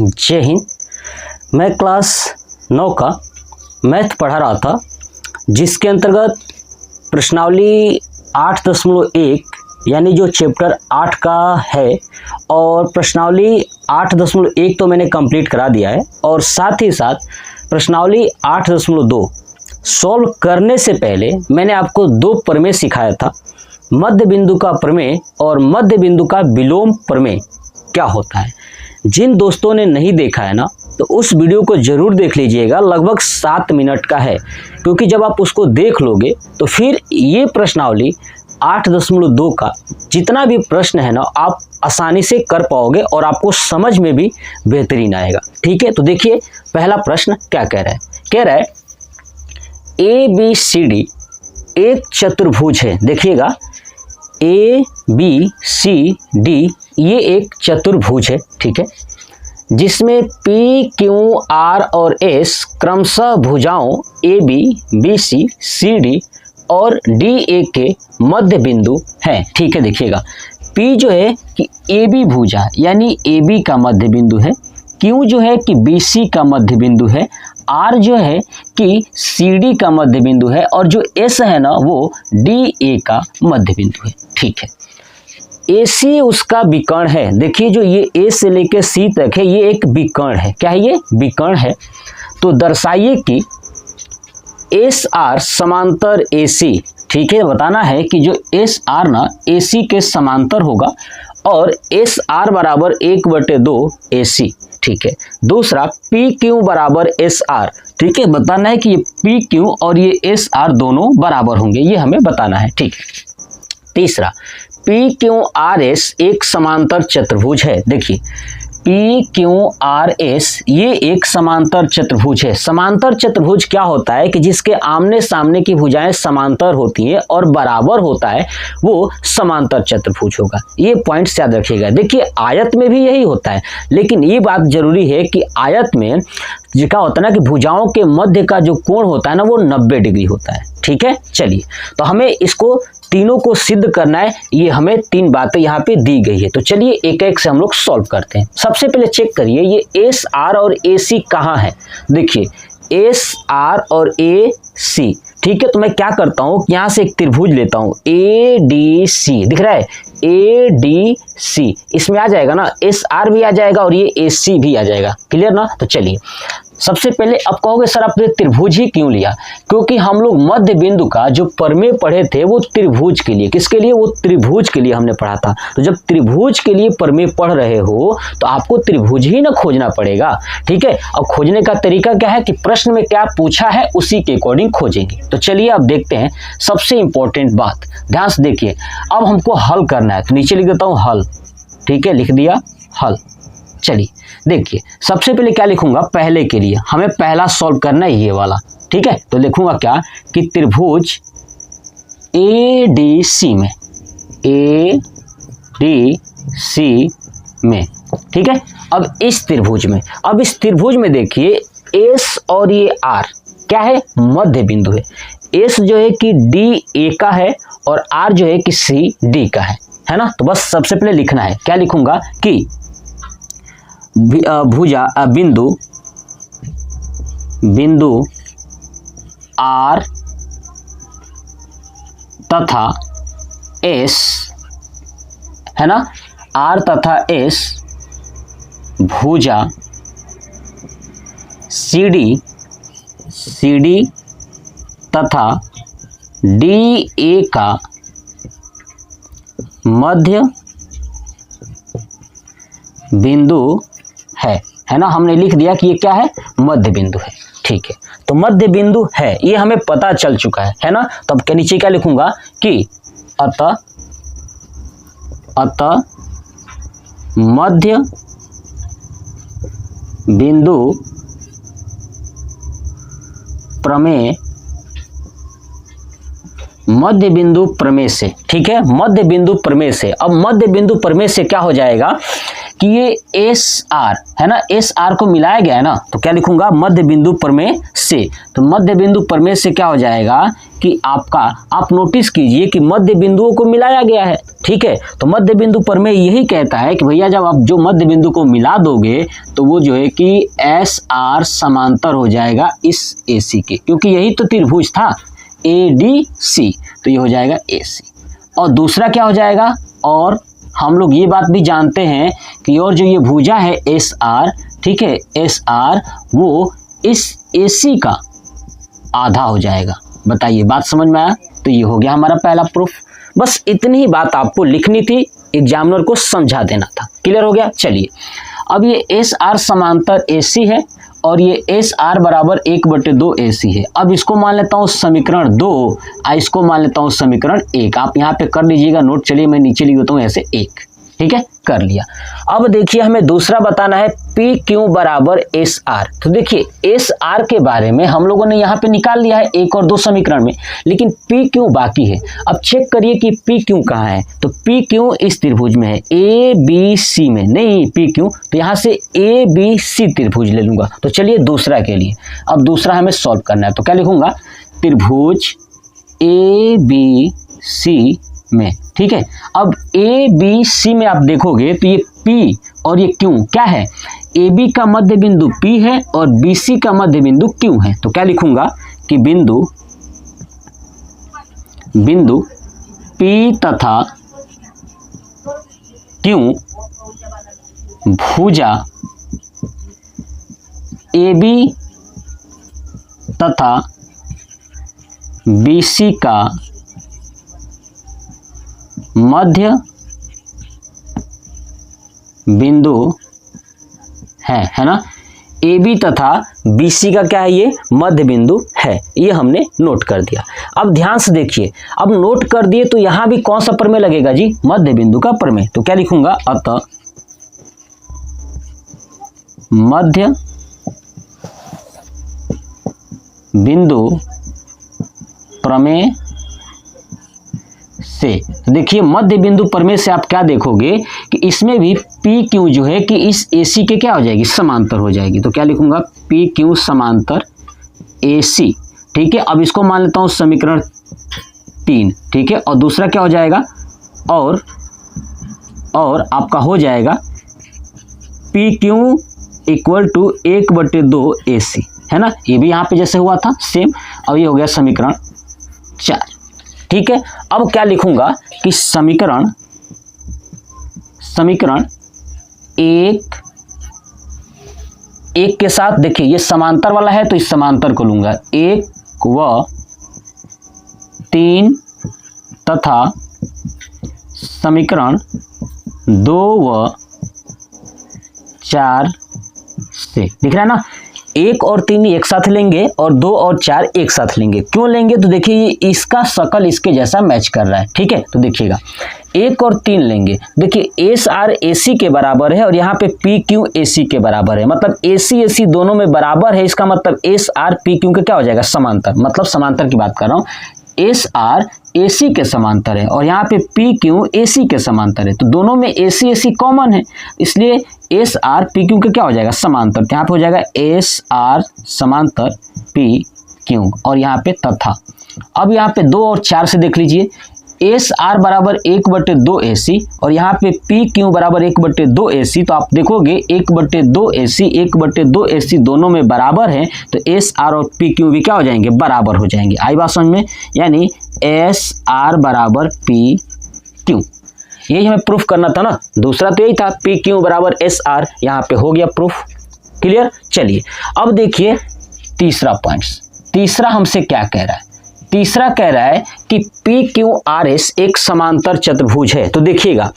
जय हिंद। मैं क्लास 9 का मैथ पढ़ा रहा था, जिसके अंतर्गत प्रश्नावली 8.1 यानी जो चैप्टर 8 का है, और प्रश्नावली 8.1 तो मैंने कंप्लीट करा दिया है, और साथ ही साथ प्रश्नावली 8.2 सॉल्व करने से पहले मैंने आपको दो प्रमेय सिखाया था, मध्य बिंदु का प्रमेय और मध्य बिंदु का विलोम प्रमेय क्या होता है। जिन दोस्तों ने नहीं देखा है ना, तो उस वीडियो को ज़रूर देख लीजिएगा। लगभग 7 मिनट का है, क्योंकि जब आप उसको देख लोगे तो फिर ये प्रश्नावली 8.2 का जितना भी प्रश्न है ना, आप आसानी से कर पाओगे और आपको समझ में भी बेहतरीन आएगा। ठीक है, तो देखिए पहला प्रश्न क्या कह रहा है। कह रहा है ABCD एक चतुर्भुज है। देखिएगा ABCD ये एक चतुर्भुज है, ठीक है, जिसमें PQR और S क्रमशः भुजाओं AB, BC, CD और DA के मध्य बिंदु हैं। ठीक है, देखिएगा P जो है कि AB भुजा यानी AB का मध्य बिंदु है, Q जो है कि BC का मध्य बिंदु है, R जो है कि CD का मध्य बिंदु है, और जो S है ना वो DA का मध्य बिंदु है। ठीक है, AC उसका विकर्ण है। देखिए जो ये A से लेकर C तक है, ये एक विकर्ण है। क्या है ये? विकर्ण है। तो दर्शाइए कि SR समांतर AC। ठीक है, बताना है कि जो SR ना AC के समांतर होगा, और SR बराबर 1/2 AC। ठीक है, दूसरा PQ बराबर SR। ठीक है, बताना है कि ये PQ और ये SR दोनों बराबर होंगे, ये हमें बताना है। ठीक है, तीसरा PQRS एक समांतर चतुर्भुज है। देखिए PQRS ये एक समांतर चतुर्भुज है। समांतर चतुर्भुज क्या होता है कि जिसके आमने सामने की भुजाएं समांतर होती हैं और बराबर होता है, वो समांतर चतुर्भुज होगा। ये पॉइंट्स याद रखिएगा। देखिए आयत में भी यही होता है, लेकिन ये बात जरूरी है कि आयत में क्या होता है ना कि भुजाओं के मध्य का जो कोण होता है ना वो 90 डिग्री होता है। ठीक है, चलिए तो हमें इसको तीनों को सिद्ध करना है। ये हमें 3 बातें यहाँ पे दी गई है, तो चलिए एक एक से हम लोग सॉल्व करते हैं। सबसे पहले चेक करिए ये SR और AC कहाँ है। देखिए SR और AC। ठीक है, तो मैं क्या करता हूँ, यहाँ से एक त्रिभुज लेता हूँ ADC। दिख रहा है ADC, इसमें आ जाएगा ना SR भी आ जाएगा और ये AC भी आ जाएगा। क्लियर ना? तो चलिए सबसे पहले अब कहोगे सर आपने त्रिभुज ही क्यों लिया? क्योंकि हम लोग मध्य बिंदु का जो प्रमेय पढ़े थे वो त्रिभुज के लिए। किसके लिए? वो त्रिभुज के लिए हमने पढ़ा था। तो जब त्रिभुज के लिए प्रमेय पढ़ रहे हो तो आपको त्रिभुज ही ना खोजना पड़ेगा। ठीक है, अब खोजने का तरीका क्या है कि प्रश्न में क्या पूछा है उसी के अकॉर्डिंग खोजेंगे। तो चलिए अब देखते हैं सबसे इंपॉर्टेंट बात, ध्यान से देखिए। अब हमको हल करना है, तो नीचे लिख देता हूँ हल। ठीक है, लिख दिया हल। चलिए देखिए सबसे पहले क्या लिखूंगा, पहले के लिए हमें पहला सॉल्व करना है ये वाला। ठीक है, तो लिखूंगा क्या कि त्रिभुज ADC में, ठीक है। अब इस त्रिभुज में देखिए S और ये R क्या है? मध्य बिंदु है। S जो है कि DA का है और R जो है कि CD का है ना। तो बस सबसे पहले लिखना है, क्या लिखूंगा कि भुजा बिंदु R तथा S है ना, R तथा S भुजा CD तथा DA का मध्य बिंदु है ना। हमने लिख दिया कि ये क्या है? मध्य बिंदु है। ठीक है, तो मध्य बिंदु है ये हमें पता चल चुका है ना। तो अब के नीचे क्या लिखूंगा कि अतः मध्य बिंदु प्रमेय से। ठीक है, मध्य बिंदु प्रमेय से। अब मध्य बिंदु प्रमेय से क्या हो जाएगा कि ये एस आर है ना, एस आर को मिलाया गया है ना, तो क्या लिखूंगा मध्य बिंदु प्रमेय से। तो मध्य बिंदु प्रमेय से क्या हो जाएगा कि आपका, आप नोटिस कीजिए कि मध्य बिंदुओं को मिलाया गया है, ठीक है। तो मध्य बिंदु प्रमेय यही कहता है कि भैया जब आप जो मध्य बिंदु को मिला दोगे तो वो जो है कि एस आर समांतर हो जाएगा इस ए सी के, क्योंकि यही तो त्रिभुज था ए डी सी, तो ये हो जाएगा ए सी। और दूसरा क्या हो जाएगा, और हम लोग ये बात भी जानते हैं कि और जो ये भुजा है एस आर, ठीक है, एस आर वो इस ए सी का आधा हो जाएगा। बताइए बात समझ में आया? तो ये हो गया हमारा पहला प्रूफ। बस इतनी ही बात आपको लिखनी थी, एग्जामिनर को समझा देना था। क्लियर हो गया? चलिए अब ये एस आर समांतर ए सी है और ये एस आर बराबर 1/2 ए सी है। अब इसको मान लेता हूँ समीकरण 2, इसको मान लेता हूँ समीकरण 1। आप यहाँ पे कर लीजिएगा नोट। चलिए मैं नीचे लिख देता हूँ ऐसे 1, ठीक है, कर लिया। अब देखिए हमें दूसरा बताना है पी क्यू बराबर एस आर। तो देखिए एस आर के बारे में हम लोगों ने यहाँ पे निकाल लिया है 1 और 2 समीकरण में, लेकिन पी क्यू बाकी है। अब चेक करिए कि पी क्यू कहाँ है। तो पी क्यू इस त्रिभुज में है, ए बी सी में नहीं पी क्यू, तो यहाँ से ए बी सी त्रिभुज ले लूंगा। तो चलिए दूसरा के लिए, अब दूसरा हमें सॉल्व करना है। तो क्या लिखूंगा, त्रिभुज ए बी सी में, ठीक है। अब ए बी सी में आप देखोगे तो ये P और ये Q क्या है, ए बी का मध्य बिंदु P है और बी सी का मध्य बिंदु Q है। तो क्या लिखूंगा कि बिंदु P तथा Q भुजा ए बी तथा बी सी का मध्य बिंदु है ना। ए बी तथा बी सी का क्या है, ये मध्य बिंदु है, ये हमने नोट कर दिया। अब ध्यान से देखिए, अब नोट कर दिए तो यहां भी कौन सा प्रमेय लगेगा जी, मध्य बिंदु का प्रमेय। तो क्या लिखूंगा, अतः मध्य बिंदु प्रमेय से। देखिए मध्य बिंदु प्रमेय से आप क्या देखोगे कि इसमें भी पी क्यू जो है कि इस ए सी के क्या हो जाएगी, समांतर हो जाएगी। तो क्या लिखूंगा, पी क्यू समांतर ए सी, ठीक है। अब इसको मान लेता हूं समीकरण 3, ठीक है। और दूसरा क्या हो जाएगा, और आपका हो जाएगा पी क्यू इक्वल टू 1/2 ए सी, है ना। ये भी यहाँ पे जैसे हुआ था सेम। अब ये हो गया समीकरण 4, ठीक है। अब क्या लिखूंगा कि समीकरण 1 के साथ देखिए ये समांतर वाला है तो इस समांतर को लूंगा, 1 व 3 तथा समीकरण 2 व 4 से। दिख रहा है ना, 1 और 3 एक साथ लेंगे और 2 और 4 एक साथ लेंगे। क्यों लेंगे, तो देखिए ये इसका शकल इसके जैसा मैच कर रहा है, ठीक है। तो देखिएगा 1 और 3 लेंगे, देखिए एस आर ए सी के बराबर है और यहाँ पे पी क्यू ए सी के बराबर है, मतलब ए सी दोनों में बराबर है। इसका मतलब एस आर पी क्यू का क्या हो जाएगा, समांतर, मतलब समांतर की बात कर रहा हूँ। एस आर ए सी के समांतर है और यहाँ पे पी क्यू ए सी के समांतर है, तो दोनों में ए सी कॉमन है, इसलिए एस आर पी क्यू का क्या हो जाएगा, समांतर। तो यहाँ पे हो जाएगा एस आर समांतर पी क्यू और यहाँ पे तथा। अब यहाँ पे 2 और 4 से देख लीजिए, एस आर बराबर 1/2 ए सी और यहाँ पे पी क्यू बराबर 1/2 ए सी। तो आप देखोगे 1/2 ए सी 1/2 ए सी दोनों में बराबर है, तो एस आर और पी क्यू भी क्या हो जाएंगे, बराबर हो जाएंगे। आई बात समझ में, यानी एस आर बराबर पी क्यू, यही हमें प्रूफ करना था ना। दूसरा तो यही था पी क्यू बराबर एस आर, यहाँ पे हो गया प्रूफ। क्लियर? चलिए अब देखिए तीसरा पॉइंट। तीसरा हमसे क्या कह रहा है, तीसरा कह रहा है कि पी क्यू आर एस एक समांतर चतुर्भुज है। तो देखिएगा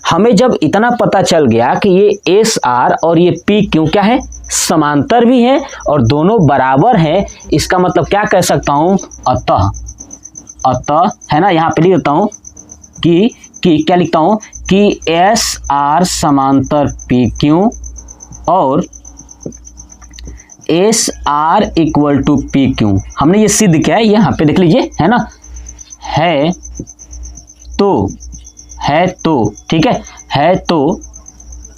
हमें जब इतना पता चल गया कि ये एस आर और ये पी क्यू क्या है, समांतर भी है और दोनों बराबर हैं, इसका मतलब क्या कह सकता हूं, अतः है ना, यहाँ पे लिख देता हूं कि क्या लिखता हूं कि एस आर समांतर पी क्यू और S R equal to P Q. हमने ये सिद्ध किया है, यहाँ पे देख लीजिए, है ना, है तो ठीक है तो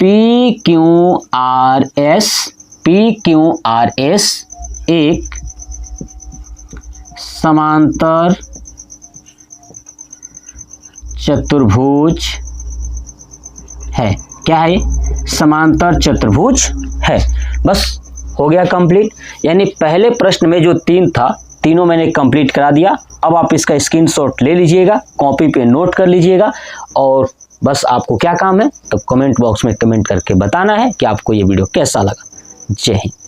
PQRS एक समांतर चतुर्भुज है। क्या है? समांतर चतुर्भुज है। बस हो गया कंप्लीट। यानी पहले प्रश्न में जो 3 था, तीनों मैंने कंप्लीट करा दिया। अब आप इसका स्क्रीनशॉट ले लीजिएगा, कॉपी पे नोट कर लीजिएगा और बस आपको क्या काम है, तो कमेंट बॉक्स में कमेंट करके बताना है कि आपको ये वीडियो कैसा लगा। जय हिंद।